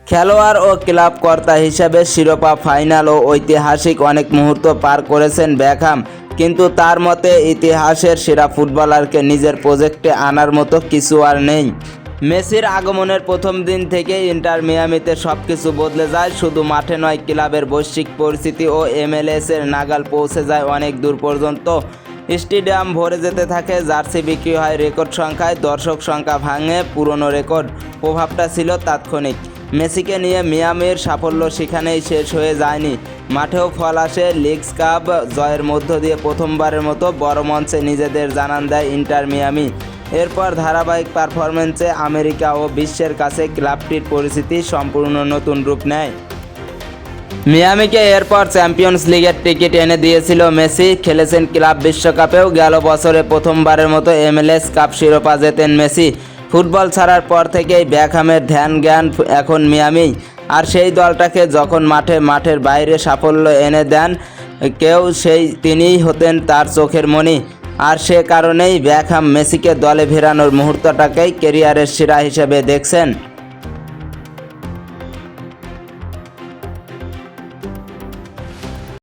খেলোয়াড় ও ক্লাব কর্তা হিসেবে শিরোপা ফাইনাল ও ঐতিহাসিক অনেক মুহূর্ত পার করেছেন বেকহাম, কিন্তু তার মতে ইতিহাসের সেরা ফুটবলারকে নিজের প্রজেক্টে আনার মতো কিছু আর নেই। মেসির আগমনের প্রথম দিন থেকে ইন্টার মিয়ামিতে সবকিছু বদলে যায়। শুধু মাঠে নয়, ক্লাবের বৈশ্বিক পরিস্থিতি ও এমএলএসের নাগাল পৌঁছে যায় অনেক দূর পর্যন্ত। স্টেডিয়াম ভরে যেতে থাকে, জার্সি বিক্রি হয় রেকর্ড সংখ্যায়, দর্শক সংখ্যা ভাঙে পুরনো রেকর্ড। প্রভাবটা ছিল তাৎক্ষণিক। মেসিকে নিয়ে মিয়ামির সাফল্য সেখানেই শেষ হয়ে যায়নি, মাঠেও ফল আসে। লিগ কাপ জয়ের মধ্য দিয়ে প্রথমবারের মতো বড় মঞ্চে নিজেদের জানান দেয় ইন্টার মিয়ামি। এরপর ধারাবাহিক পারফরম্যান্সে আমেরিকা ও বিশ্বের কাছে ক্লাবটির পরিস্থিতি সম্পূর্ণ নতুন রূপ নেয়। মিয়ামিকে এরপর চ্যাম্পিয়ন্স লিগের টিকিট এনে দিয়েছিল মেসি, খেলেছেন ক্লাব বিশ্বকাপেও। গেল বছরে প্রথমবারের মতো এমএলএস কাপ শিরোপা জেতেন মেসি। ফুটবল ছাড়ার পর থেকেই বেকহামের ধ্যান জ্ঞান এখন মিয়ামি। আর সেই দলটাকে যখন মাঠের বাইরে সাফল্য এনে দেন কেউ, তিনিই হতেন তার চোখের মণি। আর সে কারণেই বেকহাম মেসিকে দলে ফেরানোর মুহূর্তটাকেই ক্যারিয়ারের সেরা হিসেবে দেখছেন।